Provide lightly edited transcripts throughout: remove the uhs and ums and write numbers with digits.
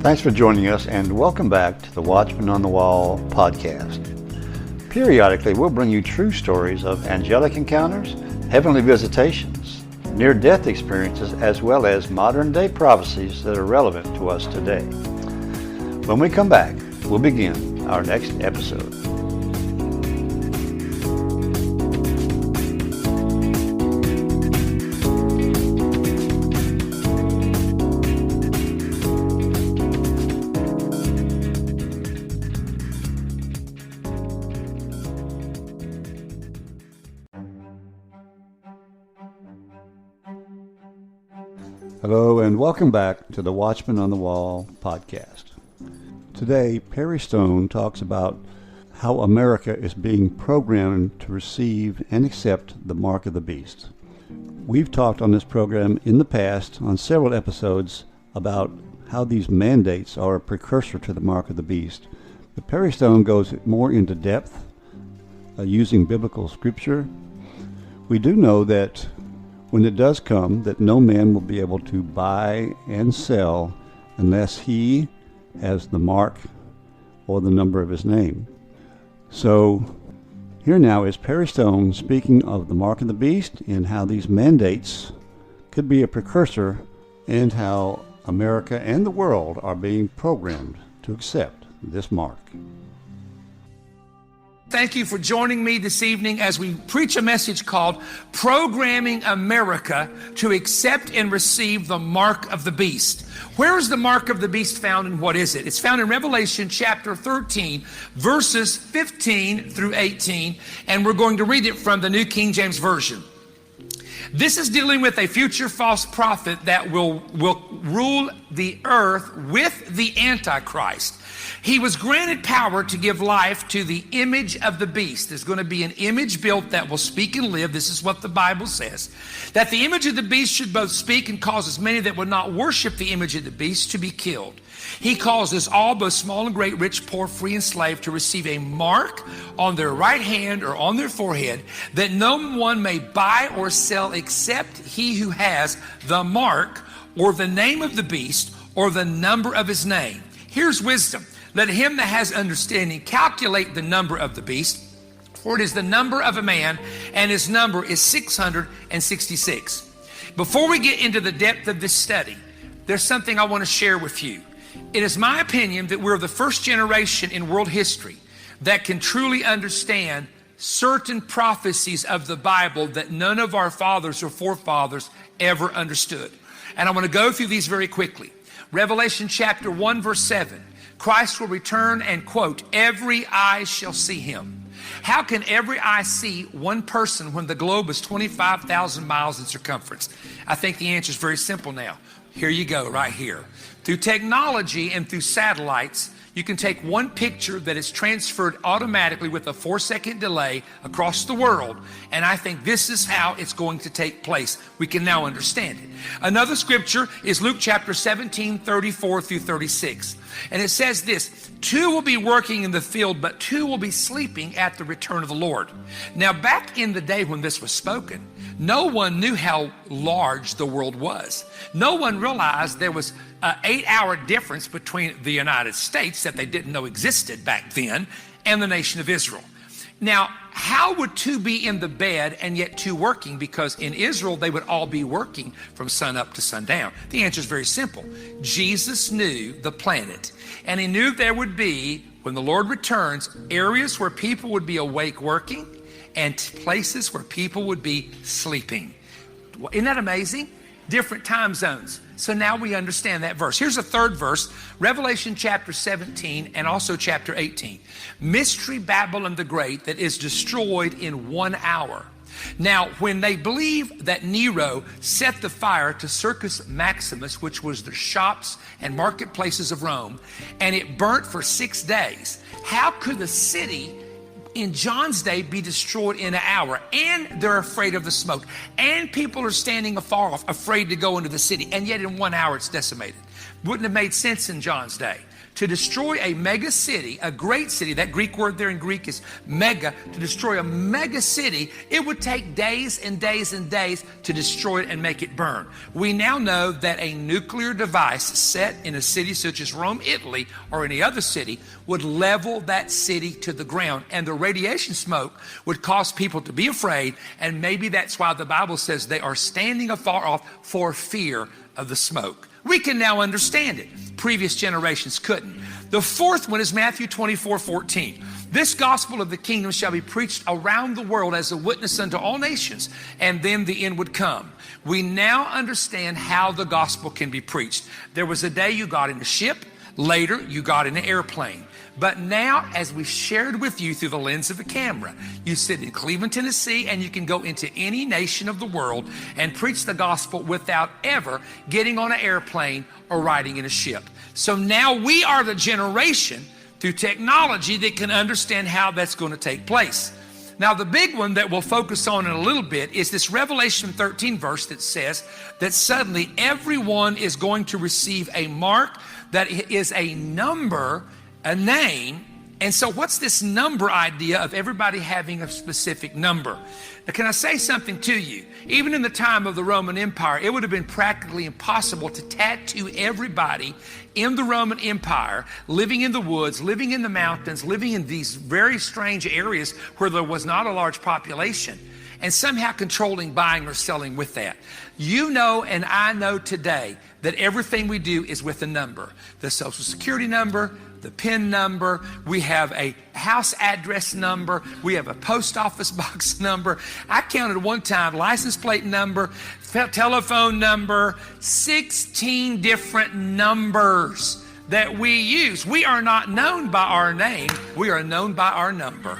Thanks for joining us, and welcome back to the Watchman on the Wall podcast. Periodically, we'll bring you true stories of angelic encounters, heavenly visitations, near-death experiences, as well as modern-day prophecies that are relevant to us today. When we come back, we'll begin our next episode. Hello and welcome back to the Watchman on the Wall podcast. Today, Perry Stone talks about how America is being programmed to receive and accept the mark of the beast. We've talked on this program in the past on several episodes about how these mandates are a precursor to the mark of the beast. But Perry Stone goes more into depth using biblical scripture. We do know that when it does come, that no man will be able to buy and sell unless he has the mark or the number of his name. So here now is Perry Stone speaking of the mark of the beast and how these mandates could be a precursor, and how America and the world are being programmed to accept this mark. Thank you for joining me this evening as we preach a message called Programming America to Accept and Receive the Mark of the Beast. Where is the mark of the beast found, and what is it? It's found in Revelation chapter 13, verses 15 through 18, and we're going to read it from the New King James Version. This is dealing with a future false prophet that will rule the earth with the Antichrist. He was granted power to give life to the image of the beast. There's going to be an image built that will speak and live. This is what the Bible says. That the image of the beast should both speak and causes many that would not worship the image of the beast to be killed. He causes all, both small and great, rich, poor, free and slave, to receive a mark on their right hand or on their forehead, that no one may buy or sell except he who has the mark or the name of the beast or the number of his name. Here's wisdom. Let him that has understanding calculate the number of the beast, for it is the number of a man, and his number is 666. Before we get into the depth of this study, there's something I want to share with you. It is my opinion that we're the first generation in world history that can truly understand certain prophecies of the Bible that none of our fathers or forefathers ever understood. And I want to go through these very quickly. Revelation chapter 1, verse 7. Christ will return and, quote, every eye shall see him. How can every eye see one person when the globe is 25,000 miles in circumference? I think the answer is very simple now. Here you go, right here. Through technology and through satellites, you can take one picture that is transferred automatically with a 4-second delay across the world, and I think this is how it's going to take place. We can now understand it. Another scripture is Luke chapter 17, 34 through 36. And it says this: 2 will be working in the field, but 2 will be sleeping at the return of the Lord. Now, back in the day when this was spoken, no one knew how large the world was. No one realized there was an 8-hour difference between the United States that they didn't know existed back then and the nation of Israel. Now, how would 2 be in the bed and yet 2 working? Because in Israel, they would all be working from sun up to sundown. The answer is very simple. Jesus knew the planet, and he knew there would be, when the Lord returns, areas where people would be awake working and places where people would be sleeping. Isn't that amazing? Different time zones. So now we understand that verse. Here's a third verse, Revelation chapter 17 and also chapter 18. Mystery Babylon the Great that is destroyed in 1 hour. Now, when they believe that Nero set the fire to Circus Maximus, which was the shops and marketplaces of Rome, and it burnt for 6 days, how could the city in John's day be destroyed in an hour? And they're afraid of the smoke, and people are standing afar off, afraid to go into the city, and yet in 1 hour it's decimated. Wouldn't have made sense in John's day to destroy a mega city, a great city, that Greek word there in Greek is mega, to destroy a mega city, it would take days and days and days to destroy it and make it burn. We now know that a nuclear device set in a city such as Rome, Italy, or any other city would level that city to the ground, and the radiation smoke would cause people to be afraid, and maybe that's why the Bible says they are standing afar off for fear of the smoke. We can now understand it. Previous generations couldn't. The fourth one is Matthew 24:14. This gospel of the kingdom shall be preached around the world as a witness unto all nations, and then the end would come. We now understand how the gospel can be preached. There was a day you got in a ship, later you got in an airplane. But now, as we shared with you through the lens of a camera, you sit in Cleveland, Tennessee, and you can go into any nation of the world and preach the gospel without ever getting on an airplane or riding in a ship. So now we are the generation through technology that can understand how that's going to take place. Now, the big one that we'll focus on in a little bit is this Revelation 13 verse that says that suddenly everyone is going to receive a mark that is a number, a name. And so what's this number idea of everybody having a specific number? Now, can I say something to you? Even in the time of the Roman Empire, it would have been practically impossible to tattoo everybody in the Roman Empire, living in the woods, living in the mountains, living in these very strange areas where there was not a large population, and somehow controlling buying or selling with that. You know, and I know today that everything we do is with a number. The Social Security number, the PIN number, we have a house address number, we have a post office box number. I counted one time, license plate number, telephone number, 16 different numbers that we use. We are not known by our name, we are known by our number.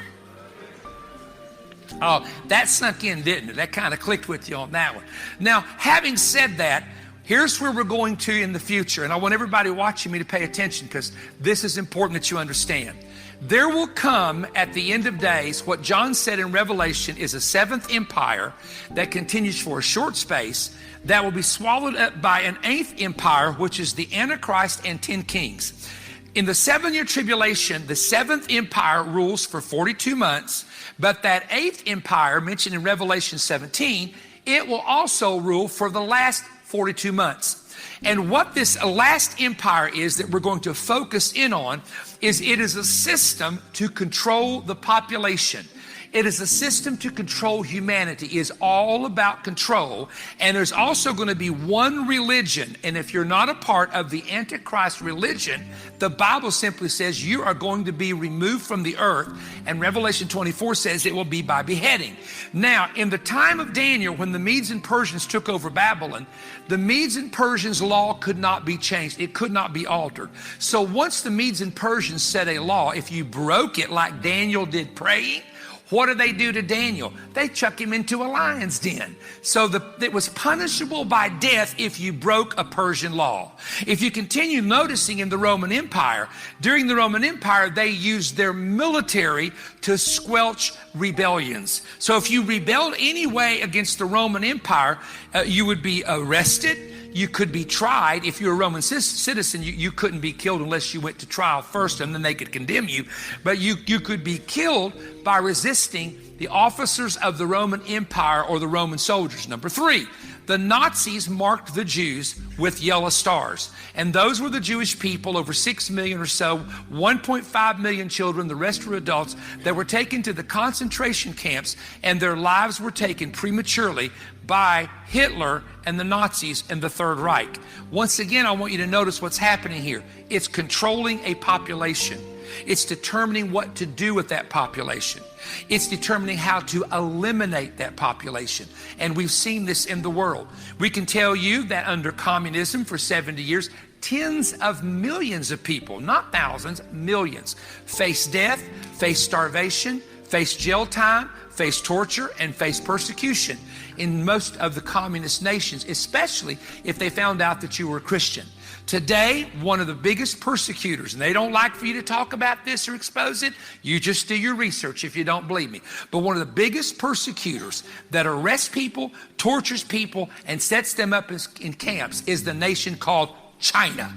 Oh, that sunk in, didn't it? That kind of clicked with you on that one. Now, having said that, here's where we're going to in the future, and I want everybody watching me to pay attention because this is important that you understand. There will come at the end of days what John said in Revelation is a seventh empire that continues for a short space that will be swallowed up by an eighth empire, which is the Antichrist and 10 kings. In the 7-year tribulation, the seventh empire rules for 42 months, but that eighth empire mentioned in Revelation 17, it will also rule for the last 42 months. And what this last empire is that we're going to focus in on is it is a system to control the population. It is a system to control humanity. It is all about control. And there's also going to be one religion. And if you're not a part of the Antichrist religion, the Bible simply says you are going to be removed from the earth. And Revelation 24 says it will be by beheading. Now, in the time of Daniel, when the Medes and Persians took over Babylon, the Medes and Persians' law could not be changed. It could not be altered. So once the Medes and Persians set a law, if you broke it like Daniel did praying, what do they do to Daniel? They chuck him into a lion's den. So it was punishable by death if you broke a Persian law. If you continue noticing in the Roman Empire, during the Roman Empire, they used their military to squelch rebellions. So if you rebelled any way against the Roman Empire, you would be arrested. You could be tried. If you're a Roman citizen, you couldn't be killed unless you went to trial first, and then they could condemn you. But you could be killed by resisting the officers of the Roman Empire or the Roman soldiers. Number 3, the Nazis marked the Jews with yellow stars. And those were the Jewish people, over 6 million or so, 1.5 million children, the rest were adults, that were taken to the concentration camps, and their lives were taken prematurely by Hitler and the Nazis and the Third Reich. Once again, I want you to notice what's happening here. It's controlling a population. It's determining what to do with that population. It's determining how to eliminate that population. And we've seen this in the world. We can tell you that under communism for 70 years, tens of millions of people, not thousands, millions, faced death, faced starvation, faced jail time, faced torture, and faced persecution in most of the communist nations, especially if they found out that you were a Christian. Today, one of the biggest persecutors, and they don't like for you to talk about this or expose it, you just do your research if you don't believe me, but one of the biggest persecutors that arrests people, tortures people, and sets them up in camps is the nation called China.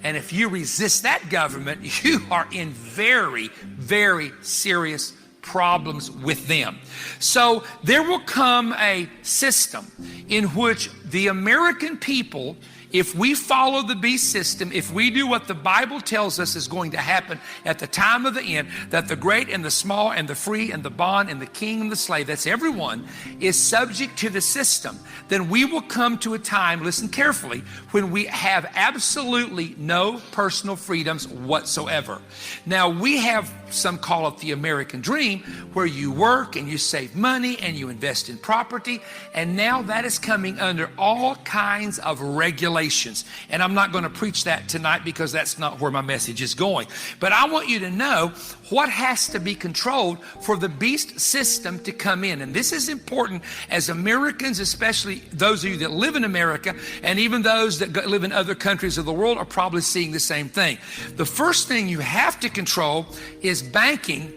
And if you resist that government, you are in very, very serious problems with them. So there will come a system in which the American people, if we follow the beast system, if we do what the Bible tells us is going to happen at the time of the end, that the great and the small and the free and the bond and the king and the slave, that's everyone, is subject to the system, then we will come to a time, listen carefully, when we have absolutely no personal freedoms whatsoever. Now, we have, some call it the American dream, where you work and you save money and you invest in property, and now that is coming under all kinds of regulations. And I'm not going to preach that tonight because that's not where my message is going. But I want you to know what has to be controlled for the beast system to come in. And this is important as Americans, especially those of you that live in America, and even those that live in other countries of the world are probably seeing the same thing. The first thing you have to control is banking,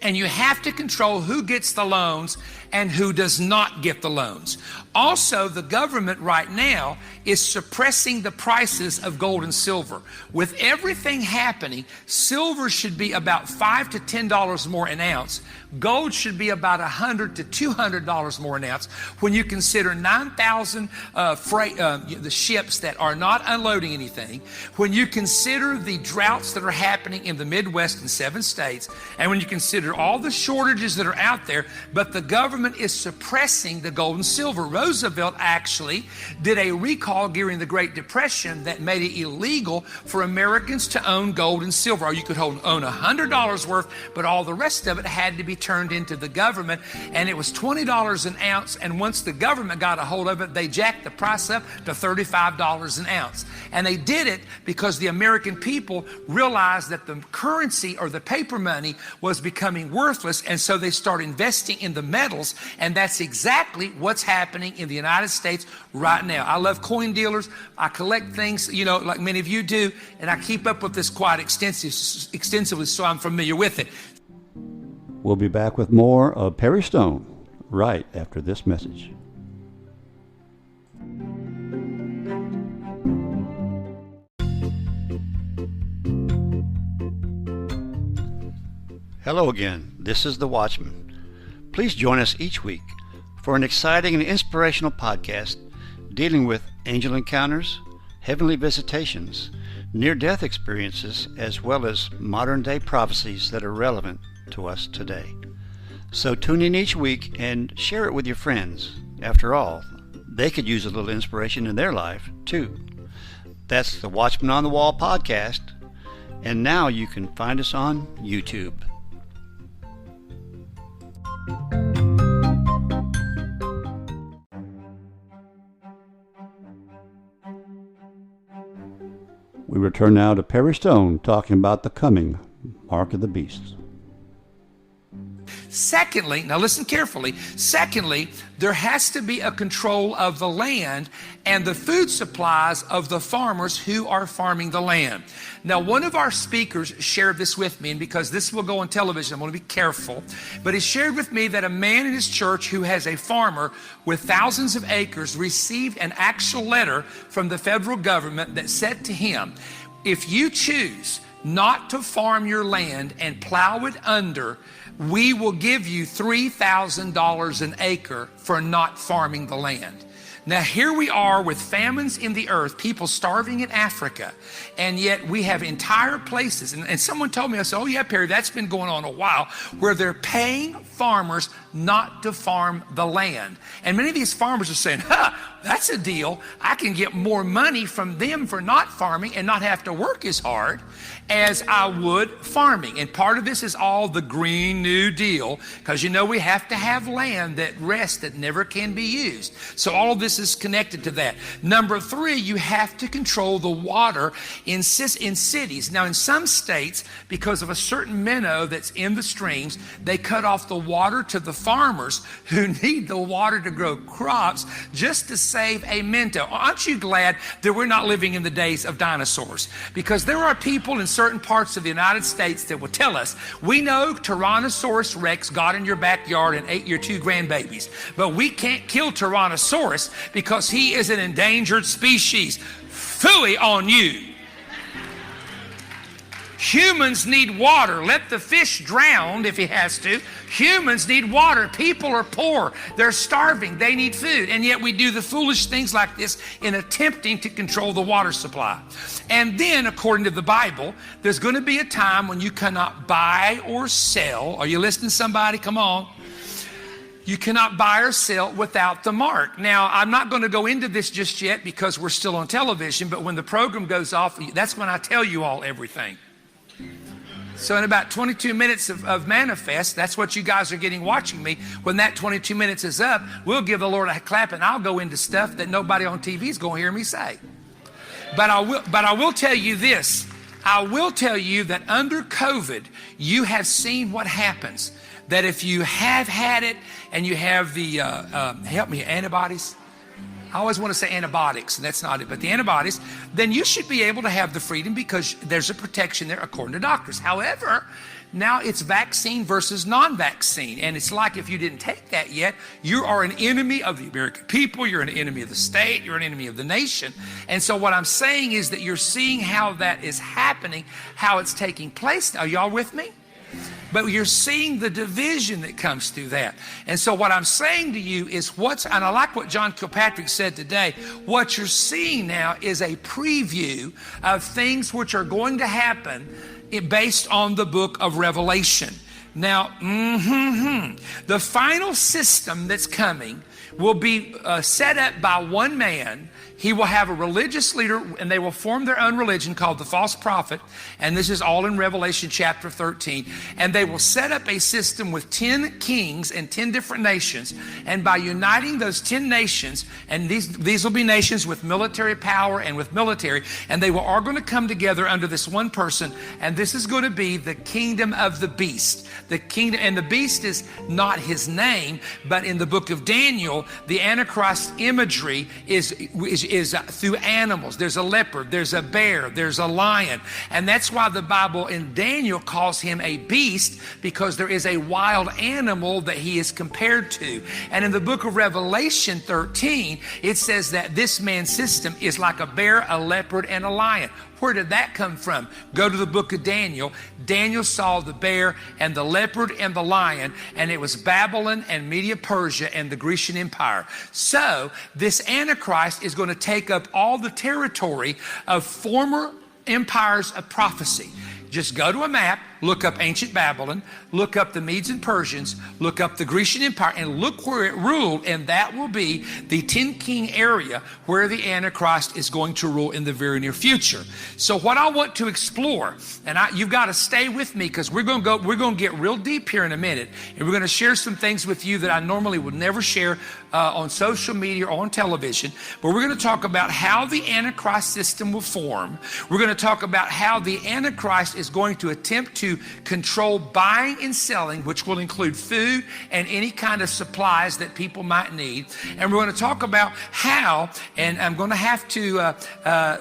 and you have to control who gets the loans and who does not get the loans. Also, the government right now is suppressing the prices of gold and silver. With everything happening, silver should be about $5 to $10 more an ounce. Gold should be about $100 to $200 more an ounce. When you consider 9,000 the ships that are not unloading anything, when you consider the droughts that are happening in the Midwest and 7 states, and when you consider all the shortages that are out there, but the government is suppressing the gold and silver. Roosevelt actually did a recall during the Great Depression that made it illegal for Americans to own gold and silver. Or you could own $100 worth, but all the rest of it had to be turned into the government, and it was $20 an ounce, and once the government got a hold of it, they jacked the price up to $35 an ounce. And they did it because the American people realized that the currency or the paper money was becoming worthless, and so they started investing in the metals, and that's exactly what's happening in the United States right now. I love coin dealers. I collect things, like many of you do, and I keep up with this quite extensively, so I'm familiar with it. We'll be back with more of Perry Stone right after this message. Hello again. This is The Watchman. Please join us each week for an exciting and inspirational podcast dealing with angel encounters, heavenly visitations, near-death experiences, as well as modern-day prophecies that are relevant to us today. So tune in each week and share it with your friends. After all, they could use a little inspiration in their life, too. That's the Watchman on the Wall podcast, and now you can find us on YouTube. We return now to Perry Stone talking about the coming mark of the beast. Secondly, now listen carefully. Secondly, there has to be a control of the land and the food supplies of the farmers who are farming the land. Now, one of our speakers shared this with me, and because this will go on television, I'm going to be careful, but he shared with me that a man in his church who has a farmer with thousands of acres received an actual letter from the federal government that said to him, if you choose not to farm your land and plow it under, we will give you $3,000 an acre for not farming the land. Now, here we are with famines in the earth, people starving in Africa, and yet we have entire places. And someone told me, I said, oh yeah, Perry, that's been going on a while, where they're paying farmers not to farm the land. And many of these farmers are saying, that's a deal. I can get more money from them for not farming and not have to work as hard as I would farming. And part of this is all the Green New Deal, because we have to have land that rests, that never can be used. So all of this is connected to that. Number 3, you have to control the water in cities. Now, in some states, because of a certain minnow that's in the streams, they cut off the water to the farmers who need the water to grow crops just to save a minnow. Aren't you glad that we're not living in the days of dinosaurs? Because there are people in certain parts of the United States that will tell us, we know Tyrannosaurus Rex got in your backyard and ate your 2 grandbabies, but we can't kill Tyrannosaurus because he is an endangered species. Phooey on you. Humans need water. Let the fish drown if he has to. Humans need water. People are poor. They're starving. They need food. And yet we do the foolish things like this in attempting to control the water supply. And then, according to the Bible, there's going to be a time when you cannot buy or sell. Are you listening, somebody? Come on. You cannot buy or sell without the mark. Now, I'm not going to go into this just yet because we're still on television, but when the program goes off, that's when I tell you all everything. So in about 22 minutes of Manifest, that's what you guys are getting watching me. When that 22 minutes is up, we'll give the Lord a clap and I'll go into stuff that nobody on TV is going to hear me say. But I will tell you this. I will tell you that under COVID, you have seen what happens. That if you have had it and you have the, help me, antibodies. I always want to say antibiotics, and that's not it, but the antibodies, then you should be able to have the freedom because there's a protection there according to doctors. However, now it's vaccine versus non-vaccine. And it's like if you didn't take that yet, you are an enemy of the American people, you're an enemy of the state, you're an enemy of the nation. And so what I'm saying is that you're seeing how that is happening, how it's taking place. Are y'all with me? But you're seeing the division that comes through that. And so what I'm saying to you is and I like what John Kilpatrick said today, what you're seeing now is a preview of things which are going to happen based on the book of Revelation. Now, the final system that's coming will be set up by one man. He will have a religious leader, and they will form their own religion called the false prophet. And this is all in Revelation chapter 13. And they will set up a system with 10 kings and 10 different nations. And by uniting those 10 nations, and these will be nations with military power and with military, and they are going to come together under this one person. And this is going to be the kingdom of the beast. The kingdom, and the beast is not his name, but in the book of Daniel, the Antichrist imagery is through animals. There's a leopard, there's a bear, there's a lion. And that's why the Bible in Daniel calls him a beast, because there is a wild animal that he is compared to. And in the book of Revelation 13, it says that this man's system is like a bear, a leopard, and a lion. Where did that come from? Go to the book of Daniel. Daniel saw the bear and the leopard and the lion, and it was Babylon and Media Persia and the Grecian Empire. So this Antichrist is going to take up all the territory of former empires of prophecy. Just go to a map, look up ancient Babylon, look up the Medes and Persians, look up the Grecian Empire, and look where it ruled, and that will be the 10 king area where the Antichrist is going to rule in the very near future. So what I want to explore, and you've got to stay with me because we're going to get real deep here in a minute, and we're going to share some things with you that I normally would never share on social media or on television. But we're going to talk about how the Antichrist system will form. We're going to talk about how the Antichrist is going to attempt to control buying and selling, which will include food and any kind of supplies that people might need. And we're going to talk about how, and I'm going to have to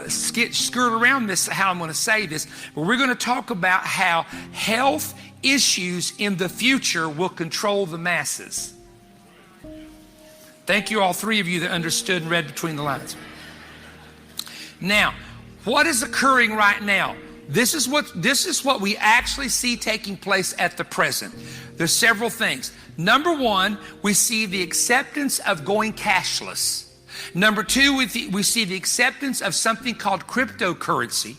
skirt around this, how I'm going to say this, but we're going to talk about how health issues in the future will control the masses. Thank you, all three of you that understood and read between the lines. Now, what is occurring right now? This is what we actually see taking place at the present. There's several things. Number one, we see the acceptance of going cashless. Number two, we see the acceptance of something called cryptocurrency.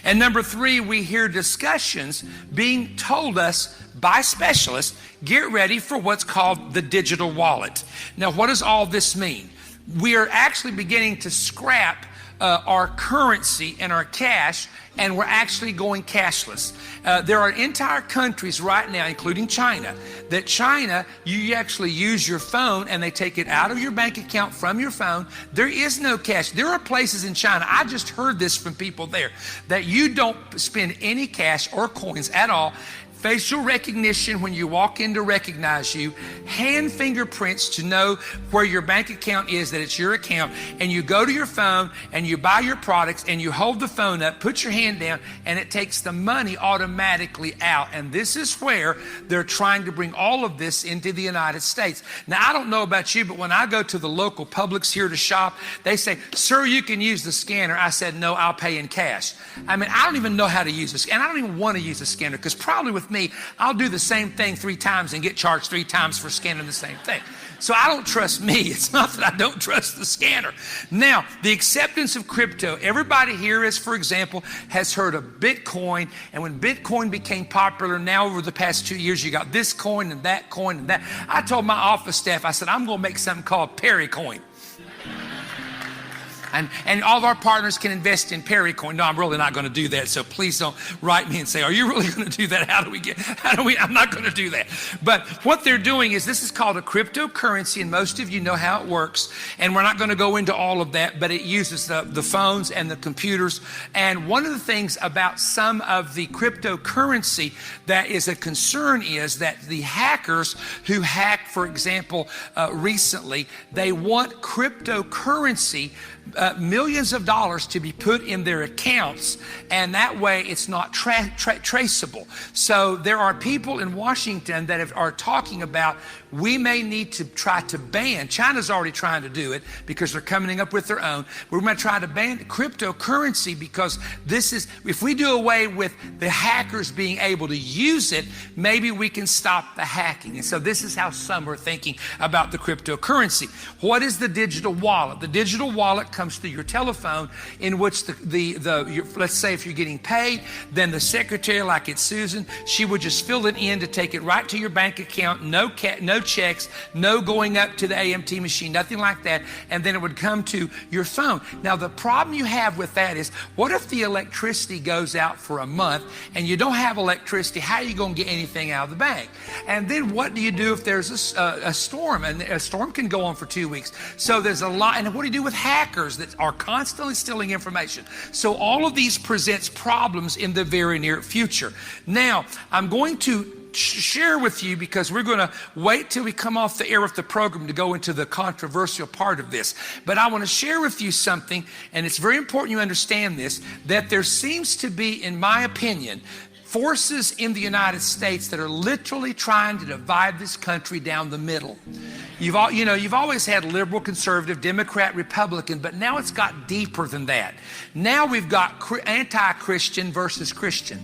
And number three, we hear discussions being told us by specialists, get ready for what's called the digital wallet. Now, what does all this mean? We are actually beginning to scrap our currency and our cash, and we're actually going cashless. There are entire countries right now, including China, that China, you actually use your phone and they take it out of your bank account from your phone. There is no cash. There are places in China, I just heard this from people there, that you don't spend any cash or coins at all. facial recognition when you walk in to recognize you, hand fingerprints to know where your bank account is, that it's your account, and you go to your phone and you buy your products and you hold the phone up, put your hand down, and it takes the money automatically out. And this is where they're trying to bring all of this into the United States. Now, I don't know about you, but when I go to the local Publix here to shop, they say, "Sir, you can use the scanner." I said, "No, I'll pay in cash." I mean, I don't even know how to use this, and I don't even want to use a scanner, because probably with me, I'll do the same thing 3 times and get charged 3 times for scanning the same thing. So I don't trust me. It's not that I don't trust the scanner. Now, the acceptance of crypto. Everybody here is, for example, has heard of Bitcoin. And when Bitcoin became popular, now over the past 2 years, you got this coin and that coin and that. I told my office staff, I said, I'm going to make something called Perrycoin. And all of our partners can invest in Perrycoin. No, I'm really not going to do that. So please don't write me and say, "Are you really going to do that? I'm not going to do that." But what they're doing is, this is called a cryptocurrency, and most of you know how it works. And we're not going to go into all of that, but it uses the phones and the computers. And one of the things about some of the cryptocurrency that is a concern is that the hackers who hacked, for example, recently, they want cryptocurrency, millions of dollars to be put in their accounts, and that way it's not traceable. So there are people in Washington that are talking about, we may need to try to ban, China's already trying to do it because they're coming up with their own, we're going to try to ban cryptocurrency, because this is, if we do away with the hackers being able to use it, maybe we can stop the hacking. And so this is how some are thinking about the cryptocurrency. What is the digital wallet? The digital wallet comes through your telephone, in which let's say if you're getting paid, then the secretary, like it's Susan, she would just fill it in to take it right to your bank account. No checks, no going up to the AMT machine, nothing like that. And then it would come to your phone. Now, the problem you have with that is, what if the electricity goes out for a month and you don't have electricity? How are you going to get anything out of the bank? And then what do you do if there's a storm? And a storm can go on for 2 weeks. So there's a lot. And what do you do with hackers that are constantly stealing information? So all of these presents problems in the very near future. Now, I'm going to share with you, because we're going to wait till we come off the air of the program to go into the controversial part of this. But I want to share with you something, and it's very important you understand this, that there seems to be, in my opinion, forces in the United States that are literally trying to divide this country down the middle. You've always had liberal, conservative, Democrat, Republican, but now it's got deeper than that. Now we've got anti-Christian versus Christian.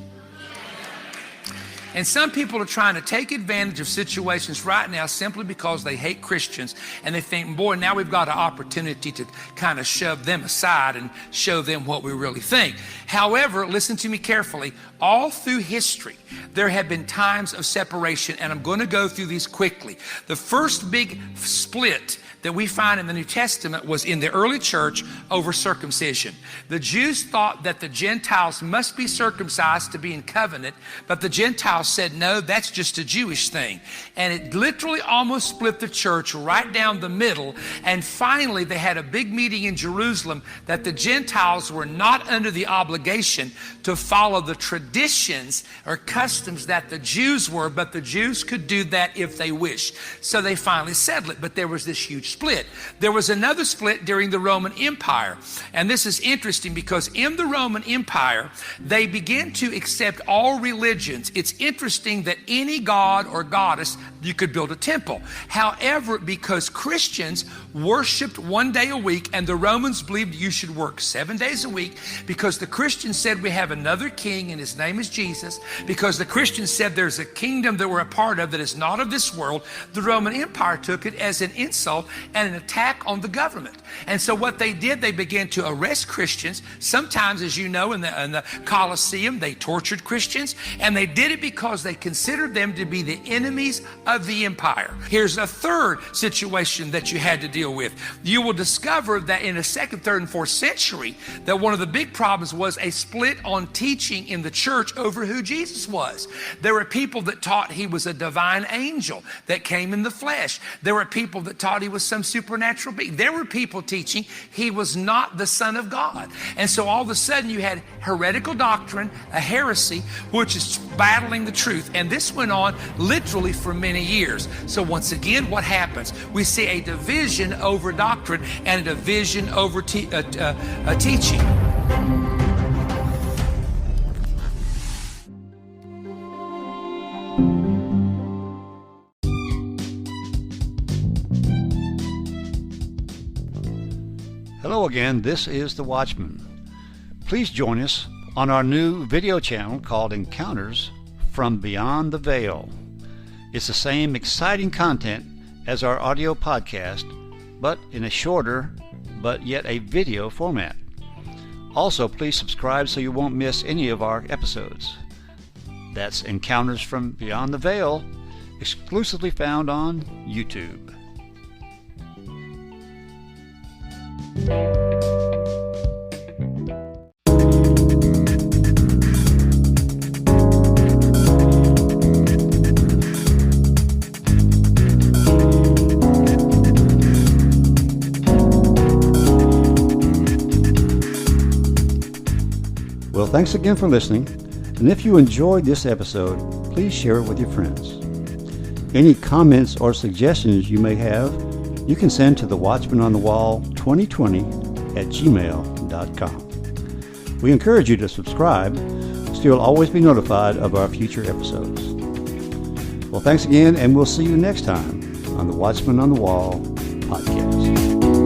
And some people are trying to take advantage of situations right now simply because they hate Christians, and they think, boy, now we've got an opportunity to kind of shove them aside and show them what we really think. However, listen to me carefully. All through history, there have been times of separation, and I'm going to go through these quickly. The first big split that we find in the New Testament was in the early church over circumcision. The Jews thought that the Gentiles must be circumcised to be in covenant, but the Gentiles said, no, that's just a Jewish thing. And it literally almost split the church right down the middle. And finally, they had a big meeting in Jerusalem that the Gentiles were not under the obligation to follow the traditions or customs that the Jews were, but the Jews could do that if they wished. So they finally settled it, but there was this huge split. There was another split during the Roman Empire. And this is interesting because in the Roman Empire, they began to accept all religions. It's interesting that any god or goddess, you could build a temple. However, because Christians worshiped 1 day a week and the Romans believed you should work 7 days a week, because the Christians said we have another king and his name is Jesus, because the Christians said there's a kingdom that we're a part of that is not of this world, the Roman Empire took it as an insult and an attack on the government. And so what they did, they began to arrest Christians. Sometimes, as you know, in the Colosseum, they tortured Christians, and they did it because they considered them to be the enemies of the empire. Here's a third situation that you had to deal deal with. You will discover that in the 2nd, 3rd, and 4th century, that one of the big problems was a split on teaching in the church over who Jesus was. There were people that taught he was a divine angel that came in the flesh. There were people that taught he was some supernatural being. There were people teaching he was not the Son of God. And so all of a sudden you had heretical doctrine, a heresy, which is battling the truth. And this went on literally for many years. So once again, what happens? We see a division over doctrine and a division over teaching. Hello again, this is The Watchman. Please join us on our new video channel called Encounters from Beyond the Veil. It's the same exciting content as our audio podcast, but in a shorter, but yet a video format. Also, please subscribe so you won't miss any of our episodes. That's Encounters from Beyond the Veil, exclusively found on YouTube. Well, thanks again for listening, and if you enjoyed this episode, please share it with your friends. Any comments or suggestions you may have, you can send to thewatchmanonthewall2020@gmail.com. We encourage you to subscribe so you'll always be notified of our future episodes. Well, thanks again, and we'll see you next time on the Watchman on the Wall podcast.